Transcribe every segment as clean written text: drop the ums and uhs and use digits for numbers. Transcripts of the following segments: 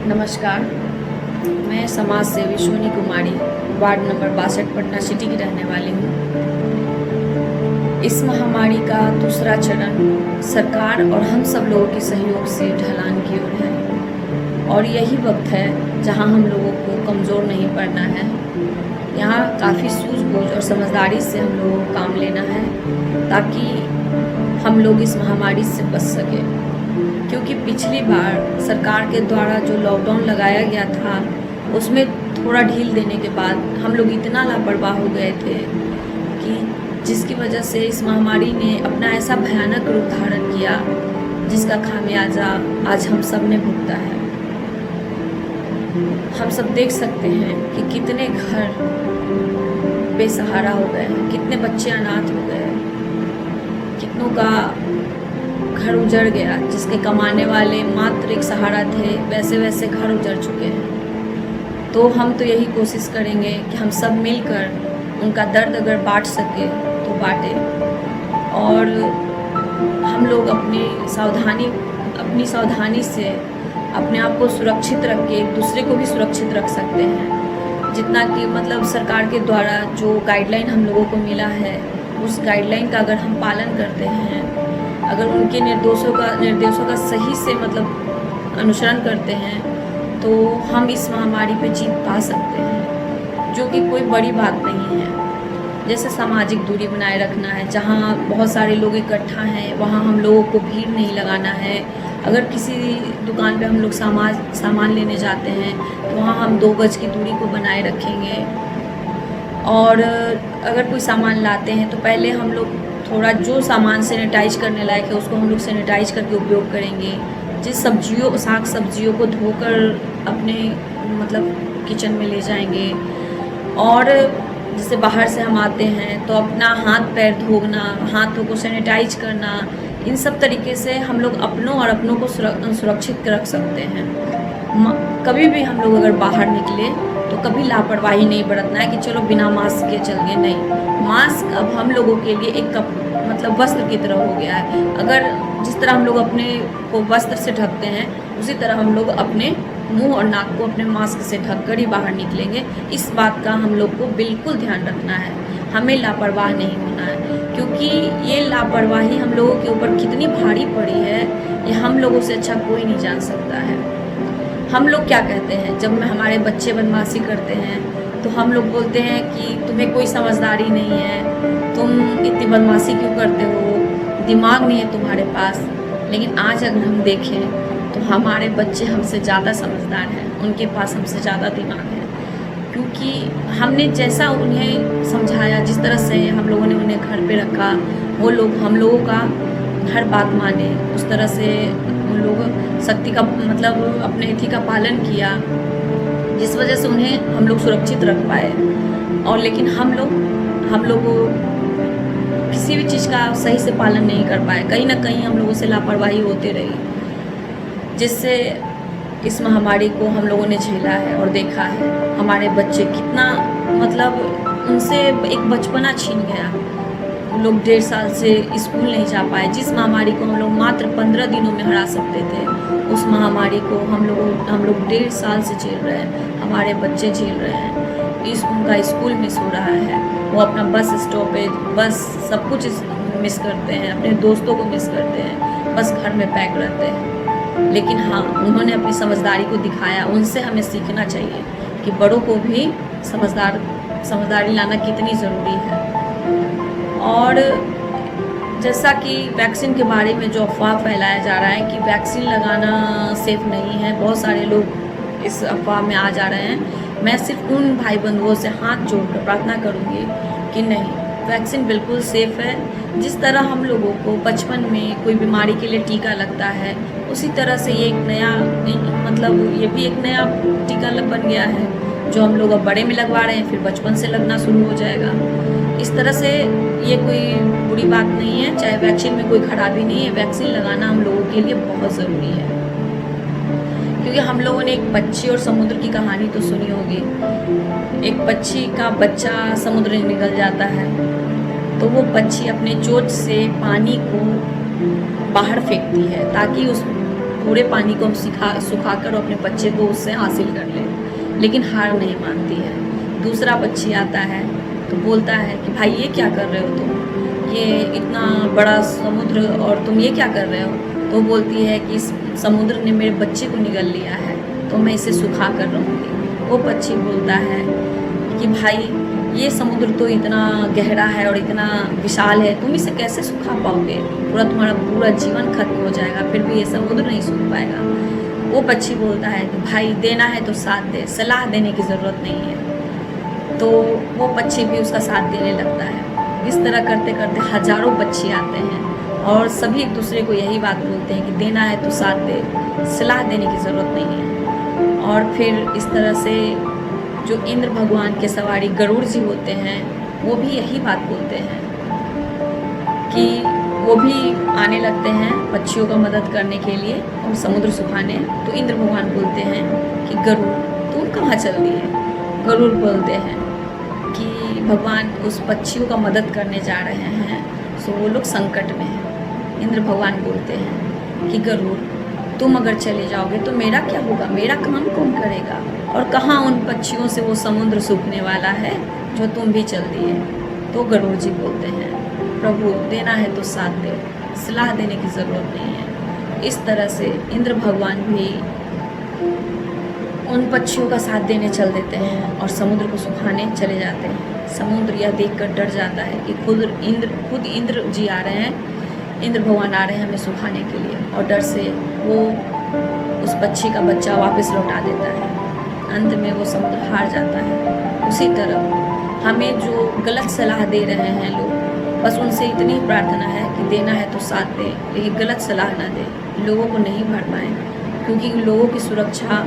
नमस्कार, मैं समाज सेवी Soni Kumari ward number 62 Patna city की रहने वाली हूँ। इस महामारी का दूसरा चरण सरकार और हम सब लोगों के सहयोग से ढलान की ओर है और यही वक्त है जहाँ हम लोगों को कमज़ोर नहीं पड़ना है। यहाँ काफ़ी सूझबूझ और समझदारी से हम लोगों को काम लेना है ताकि हम लोग इस महामारी से बच सकें। क्योंकि पिछली बार सरकार के द्वारा जो लॉकडाउन लगाया गया था उसमें थोड़ा ढील देने के बाद हम लोग इतना लापरवाह हो गए थे कि जिसकी वजह से इस महामारी ने अपना ऐसा भयानक रूप धारण किया जिसका खामियाजा आज हम सब ने भुगता है। हम सब देख सकते हैं कि कितने घर बेसहारा हो गए हैं, कितने बच्चे अनाथ हो गए, कितनों का घर उजड़ गया। जिसके कमाने वाले मात्र एक सहारा थे वैसे वैसे घर उजड़ चुके हैं। तो हम तो यही कोशिश करेंगे कि हम सब मिलकर उनका दर्द अगर बांट सके तो बांटें और हम लोग अपनी सावधानी से अपने आप को सुरक्षित रख के एक दूसरे को भी सुरक्षित रख सकते हैं। जितना कि मतलब सरकार के द्वारा जो गाइडलाइन हम लोगों को मिला है उस गाइडलाइन का अगर हम पालन करते हैं, अगर उनके निर्देशों का सही से मतलब अनुसरण करते हैं तो हम इस महामारी पे जीत पा सकते हैं, जो कि कोई बड़ी बात नहीं है। जैसे सामाजिक दूरी बनाए रखना है, जहाँ बहुत सारे लोग इकट्ठा हैं वहाँ हम लोगों को भीड़ नहीं लगाना है। अगर किसी दुकान पे हम लोग सामान लेने जाते हैं तो वहाँ हम 2 गज की दूरी को बनाए रखेंगे। और अगर कोई सामान लाते हैं तो पहले हम लोग थोड़ा जो सामान सैनिटाइज करने लायक है उसको हम लोग सैनिटाइज करके उपयोग करेंगे। जिस साग सब्जियों को धोकर अपने मतलब किचन में ले जाएंगे। और जैसे बाहर से हम आते हैं तो अपना हाथ पैर धोना, हाथों को सैनिटाइज करना, इन सब तरीके से हम लोग अपनों को सुरक्षित रख सकते हैं। कभी भी हम लोग अगर बाहर निकले तो कभी लापरवाही नहीं बरतना है कि चलो बिना मास्क के चल गए। नहीं, मास्क अब हम लोगों के लिए एक मतलब वस्त्र की तरह हो गया है। अगर जिस तरह हम लोग अपने को वस्त्र से ढकते हैं उसी तरह हम लोग अपने मुंह और नाक को अपने मास्क से ढककर ही बाहर निकलेंगे। इस बात का हम लोग को बिल्कुल ध्यान रखना है, हमें लापरवाह नहीं होना है। क्योंकि ये लापरवाही हम लोगों के ऊपर कितनी भारी पड़ी है ये हम लोगों से अच्छा कोई नहीं जान सकता है। हम लोग क्या कहते हैं जब हमारे बच्चे बदमाशी करते हैं तो हम लोग बोलते हैं कि तुम्हें कोई समझदारी नहीं है, तुम इतनी बदमाशी क्यों करते हो, दिमाग नहीं है तुम्हारे पास। लेकिन आज अगर हम देखें तो हमारे बच्चे हमसे ज़्यादा समझदार हैं, उनके पास हमसे ज़्यादा दिमाग है। क्योंकि हमने जैसा उन्हें समझाया, जिस तरह से हम लोगों ने उन्हें घर पे रखा, वो लोग हम लोगों का हर बात माने, उस तरह से उन लोग सख्ती का मतलब अपने इति का पालन किया, जिस वजह से उन्हें हम लोग सुरक्षित रख पाए। और लेकिन हम लोग किसी भी चीज़ का सही से पालन नहीं कर पाए। कहीं ना कहीं हम लोगों से लापरवाही होती रही, जिससे इस महामारी को हम लोगों ने झेला है और देखा है। हमारे बच्चे कितना मतलब उनसे एक बचपना छीन गया। लोग 1.5 साल से स्कूल नहीं जा पाए। जिस महामारी को हम लोग मात्र 15 दिनों में हरा सकते थे, उस महामारी को हम लोग 1.5 साल से झेल रहे हैं। हमारे बच्चे झेल रहे हैं। उनका स्कूल मिस हो रहा है, वो अपना बस स्टॉपेज, बस सब कुछ मिस करते हैं, अपने दोस्तों को मिस करते हैं, बस घर में पैक रहते हैं। लेकिन हाँ, उन्होंने अपनी समझदारी को दिखाया। उनसे हमें सीखना चाहिए कि बड़ों को भी समझदारी लाना कितनी ज़रूरी है। और जैसा कि वैक्सीन के बारे में जो अफवाह फैलाया जा रहा है कि वैक्सीन लगाना सेफ़ नहीं है, बहुत सारे लोग इस अफवाह में आ जा रहे हैं। मैं सिर्फ उन भाई बंधुओं से हाथ जोड़कर प्रार्थना करूंगी कि नहीं, वैक्सीन बिल्कुल सेफ़ है। जिस तरह हम लोगों को बचपन में कोई बीमारी के लिए टीका लगता है, उसी तरह से ये एक नया मतलब ये भी एक नया टीका बन गया है जो हम लोग अब बड़े में लगवा रहे हैं, फिर बचपन से लगना शुरू हो जाएगा। इस तरह से ये कोई बुरी बात नहीं है, चाहे वैक्सीन में कोई खराबी नहीं है। वैक्सीन लगाना हम लोगों के लिए बहुत ज़रूरी है। क्योंकि हम लोगों ने एक पक्षी और समुद्र की कहानी तो सुनी होगी। एक पक्षी का बच्चा समुद्र में निकल जाता है तो वो पक्षी अपने चोंच से पानी को बाहर फेंकती है ताकि पूरे पानी को हम सुखाकर अपने बच्चे को उससे हासिल कर ले, लेकिन हार नहीं मानती है। दूसरा पक्षी आता है तो बोलता है कि भाई ये क्या कर रहे हो तुम, ये इतना बड़ा समुद्र और तुम ये क्या कर रहे हो। तो बोलती है कि इस समुद्र ने मेरे बच्चे को निगल लिया है, तो मैं इसे सुखा कर रहूँगी। वो पक्षी बोलता है कि भाई ये समुद्र तो इतना गहरा है और इतना विशाल है, तुम इसे कैसे सुखा पाओगे, तुम्हारा पूरा जीवन खत्म हो जाएगा, फिर भी ये समुद्र नहीं सूख पाएगा। वो पक्षी बोलता है कि भाई देना है तो साथ दे, सलाह देने की ज़रूरत नहीं है। तो वो पक्षी भी उसका साथ देने लगता है। इस तरह करते करते हजारों पक्षी आते हैं और सभी एक दूसरे को यही बात बोलते हैं कि देना है तो साथ दे, सलाह देने की ज़रूरत नहीं है। और फिर इस तरह से जो इंद्र भगवान के सवारी गरुड़ जी होते हैं वो भी यही बात बोलते हैं कि वो भी आने लगते हैं पक्षियों का मदद करने के लिए और समुद्र सुखाने। तो इंद्र भगवान बोलते हैं कि गरुड़ तुम कहाँ चल दिए। गरुड़ बोलते हैं कि भगवान उस पक्षियों का मदद करने जा रहे हैं, सो वो लोग संकट में हैं। इंद्र भगवान बोलते हैं कि गरुड़ तुम अगर चले जाओगे तो मेरा क्या होगा, मेरा काम कौन करेगा, और कहाँ उन पक्षियों से वो समुद्र सूखने वाला है जो तुम भी चल दिए। तो गरुड़ जी बोलते हैं प्रभु देना है तो साथ दे, सलाह देने की ज़रूरत नहीं है। इस तरह से इंद्र भगवान भी उन पक्षियों का साथ देने चल देते हैं और समुद्र को सुखाने चले जाते हैं। समुद्र यह देखकर डर जाता है कि खुद इंद्र जी आ रहे हैं, इंद्र भगवान आ रहे हैं हमें सुखाने के लिए, और डर से वो उस पक्षी का बच्चा वापस लौटा देता है। अंत में वो समुद्र हार जाता है। उसी तरह हमें जो गलत सलाह दे रहे हैं लोग, बस उनसे इतनी प्रार्थना है कि देना है तो साथ दे, लेकिन गलत सलाह ना दे, लोगों को नहीं भर पाए, क्योंकि लोगों की सुरक्षा,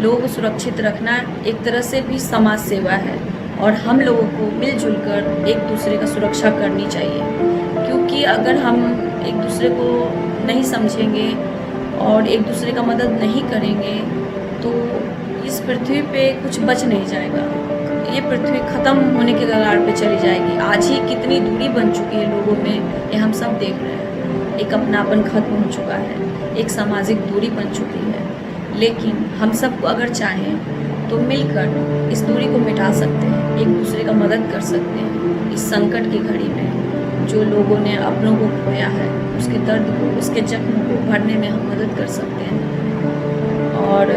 लोगों को सुरक्षित रखना एक तरह से भी समाज सेवा है और हम लोगों को मिलजुल कर एक दूसरे का सुरक्षा करनी चाहिए। क्योंकि अगर हम एक दूसरे को नहीं समझेंगे और एक दूसरे का मदद नहीं करेंगे तो इस पृथ्वी पे कुछ बच नहीं जाएगा। ये पृथ्वी ख़त्म होने के कगार पे चली जाएगी। आज ही कितनी दूरी बन चुकी है लोगों में, ये हम सब देख रहे हैं। एक अपनापन खत्म हो चुका है, एक सामाजिक दूरी बन चुकी है। लेकिन हम सबको अगर चाहें तो मिलकर इस दूरी को मिटा सकते हैं, एक दूसरे का मदद कर सकते हैं। इस संकट की घड़ी में जो लोगों ने अपनों को खोया है, उसके दर्द को, उसके जख्म को भरने में हम मदद कर सकते हैं। और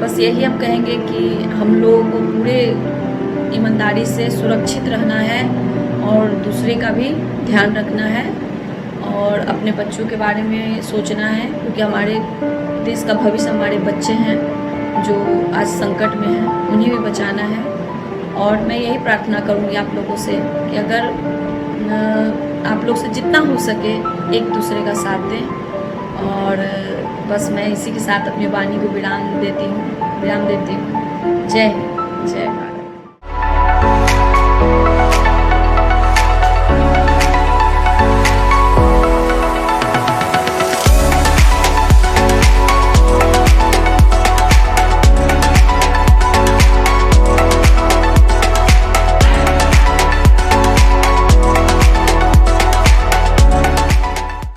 बस यही हम कहेंगे कि हम लोगों को पूरे ईमानदारी से सुरक्षित रहना है और दूसरे का भी ध्यान रखना है और अपने बच्चों के बारे में सोचना है, क्योंकि हमारे देश का भविष्य हमारे बच्चे हैं जो आज संकट में हैं, उन्हें भी बचाना है। और मैं यही प्रार्थना करूँगी आप लोगों से कि अगर आप लोग से जितना हो सके एक दूसरे का साथ दें। और बस मैं इसी के साथ अपनी वाणी को विराम देती हूँ। जय हिंद, जय भारत।